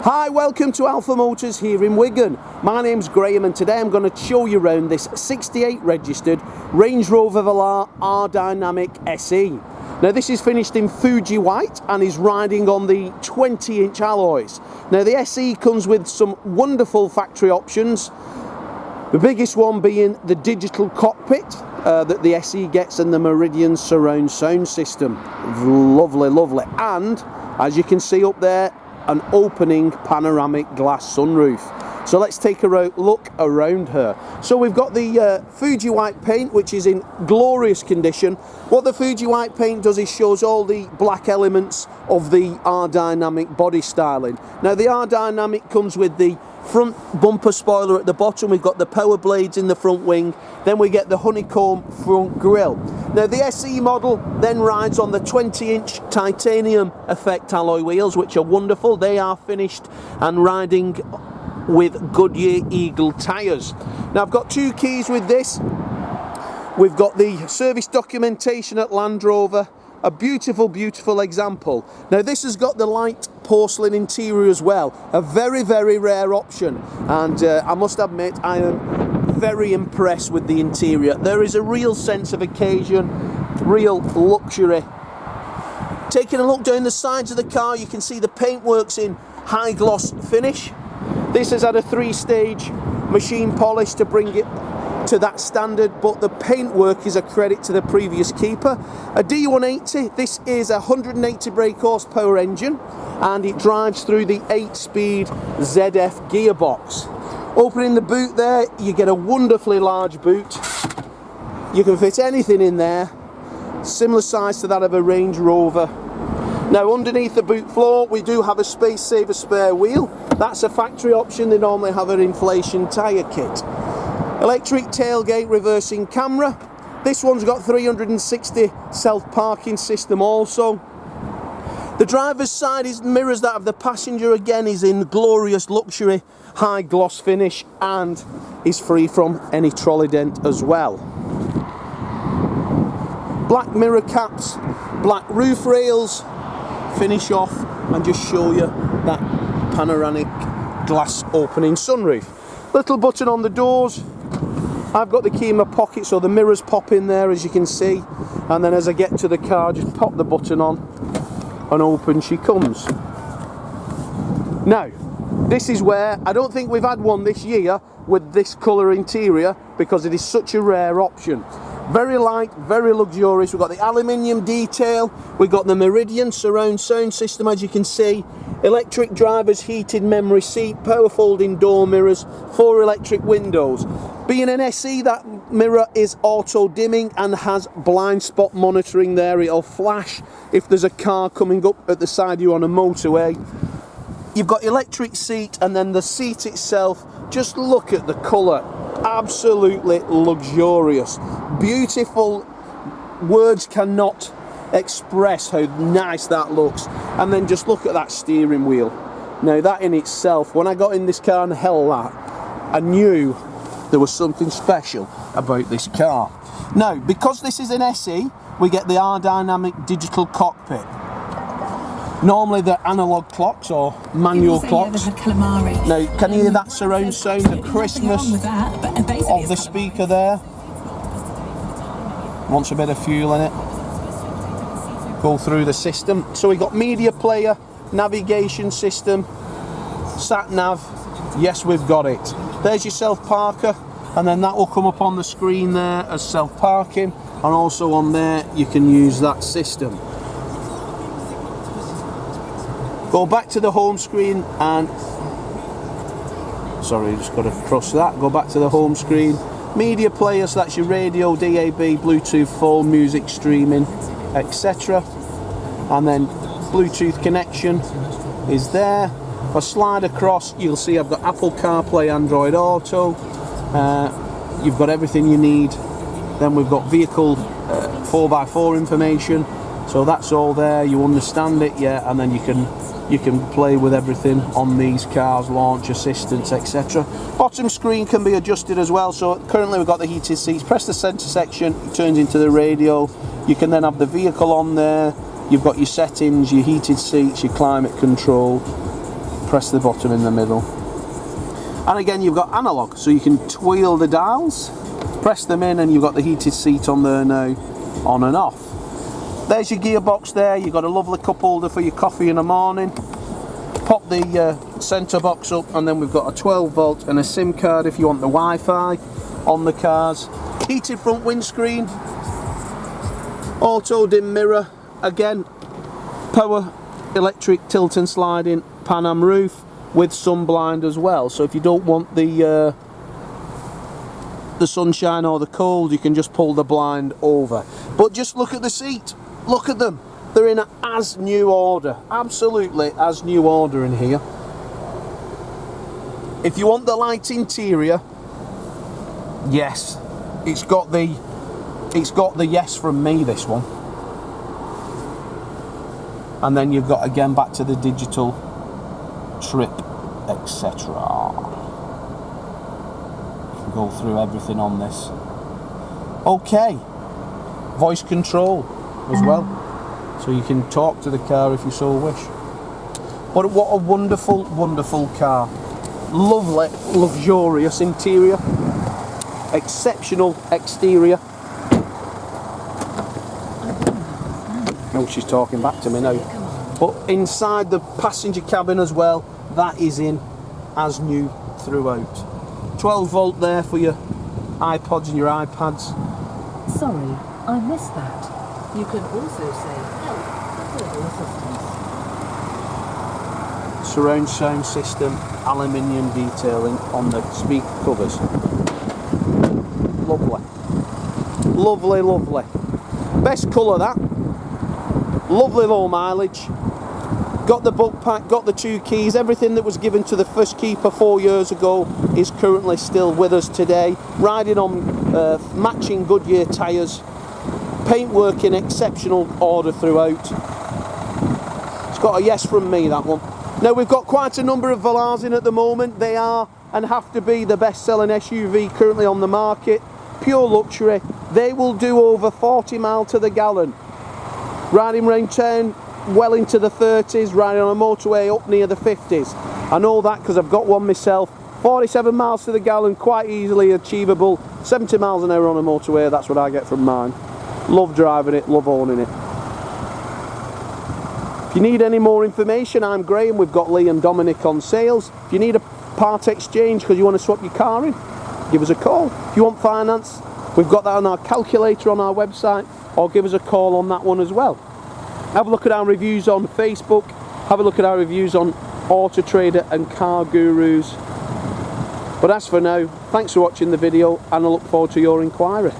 Hi, welcome to Alpha Motors here in Wigan. My name's Graham and today I'm going to show you around this 68 registered Range Rover Velar R Dynamic SE. Now this is finished in Fuji white and is riding on the 20-inch alloys. Now the SE comes with some wonderful factory options. The biggest one being the Digital Cockpit that the SE gets and the Meridian Surround Sound System. Lovely, lovely. And as you can see up there, an opening panoramic glass sunroof. So let's take a look around her. So we've got the Fuji white paint, which is in glorious condition. What the Fuji white paint does is shows all the black elements of the R Dynamic body styling. Now the R Dynamic comes with the front bumper spoiler at the bottom, we've got the power blades in the front wing, then we get the honeycomb front grille. Now the SE model then rides on the 20-inch titanium effect alloy wheels, which are wonderful. They are finished and riding with Goodyear Eagle tyres. Now I've got two keys with this. We've got the service documentation at Land Rover, a beautiful, beautiful example. Now this has got the light porcelain interior as well, a very, very rare option, and I must admit I am very impressed with the interior. There is a real sense of occasion, real luxury. Taking a look down the sides of the car, you can see the paintwork's in high gloss finish. This has had a 3-stage machine polish to bring it to that standard, but the paintwork is a credit to the previous keeper. A D180, this is a 180 brake horsepower engine and it drives through the 8-speed ZF gearbox. Opening the boot there, you get a wonderfully large boot. You can fit anything in there, similar size to that of a Range Rover. Now underneath the boot floor we do have a space saver spare wheel. That's a factory option. They normally have an inflation tyre kit. Electric tailgate reversing camera. This one's got 360 self-parking system also. The driver's side is mirrors that of the passenger, again is in glorious luxury high gloss finish and is free from any trolley dent as well. Black mirror caps, black roof rails, finish off and just show you that panoramic glass opening sunroof. Little button on the doors. I've got the key in my pocket so the mirrors pop in there as you can see, and then as I get to the car just pop the button on and open she comes. Now this is where I don't think we've had one this year with this colour interior because it is such a rare option. Very light, very luxurious. We've got the aluminium detail, we've got the Meridian Surround Sound System as you can see, electric driver's heated memory seat, power folding door mirrors, 4 electric windows. Being an SE, that mirror is auto dimming and has blind spot monitoring there. It'll flash if there's a car coming up at the side of you on a motorway. You've got electric seat and then the seat itself, just look at the colour. Absolutely luxurious, beautiful. Words cannot express how nice that looks. And then just look at that steering wheel. Now that in itself, when I got in this car and held that, I knew there was something special about this car. Now because this is an SE, we get the R Dynamic Digital Cockpit. Normally they're analogue clocks or manual clocks. Now can you hear that surround sound, the crispness of the speaker there? Wants a bit of fuel in it. Go through the system. So we've got media player, navigation system, sat nav. Yes, we've got it. There's your self parker, and then that will come up on the screen there as self parking, and also on there you can use that system. Go back to the home screen and, sorry, just got to cross that. Go back to the home screen. Media player, so that's your radio, DAB, Bluetooth, phone, music streaming, etc. And then Bluetooth connection is there. If I slide across, you'll see I've got Apple CarPlay, Android Auto. You've got everything you need. Then we've got vehicle 4x4 information. So that's all there. You understand it, yeah, and then you can play with everything on these cars, launch assistance, etc. Bottom screen can be adjusted as well. So currently we've got the heated seats. Press the centre section, it turns into the radio. You can then have the vehicle on there. You've got your settings, your heated seats, your climate control. press the bottom in the middle. And again, you've got analog, so you can twirl the dials, press them in, and you've got the heated seat on there now, on and off. There's your gearbox there. You've got a lovely cup holder for your coffee in the morning. Pop the centre box up, and then we've got a 12 volt and a SIM card if you want the Wi-Fi on the cars. Heated front windscreen, auto dim mirror, again power electric tilt and sliding Pan-Am roof with sun blind as well, so if you don't want the sunshine or the cold, you can just pull the blind over. But just look at the seat, look at them, they're in as new order, absolutely as new order in here. If you want the light interior, yes, it's got the yes from me, this one. And then you've got, again, back to the digital trip, etc. You can go through everything on this. Okay, voice control as well, so you can talk to the car if you so wish. But what a wonderful, wonderful car. Lovely, luxurious interior, exceptional exterior. Oh, she's talking back to me now. But inside the passenger cabin as well, that is in as new throughout. 12 volt there for your iPods and your iPads. Sorry, I missed that. You can also say help for further assistance. Surround sound system, aluminium detailing on the speaker covers. Lovely. Lovely, lovely. Best colour that. Lovely low mileage. Got the book pack, got the 2 keys. Everything that was given to the first keeper 4 years ago is currently still with us today. Riding on matching Goodyear tyres. Paintwork in exceptional order throughout. It's got a yes from me, that one. Now, we've got quite a number of Velars in at the moment. They are and have to be the best selling SUV currently on the market. Pure luxury. They will do over 40 miles to the gallon. Riding around town well into the 30s, riding on a motorway up near the 50s. I know that because I've got one myself. 47 miles to the gallon, quite easily achievable. 70 miles an hour on a motorway, that's what I get from mine. Love driving it, love owning it. If you need any more information, I'm Graham. We've got Lee and Dominic on sales. If you need a part exchange because you want to swap your car in, give us a call. If you want finance, we've got that on our calculator on our website, or give us a call on that one as well. Have a look at our reviews on Facebook, have a look at our reviews on Auto Trader and Car Gurus. But as for now, thanks for watching the video, and I look forward to your inquiry.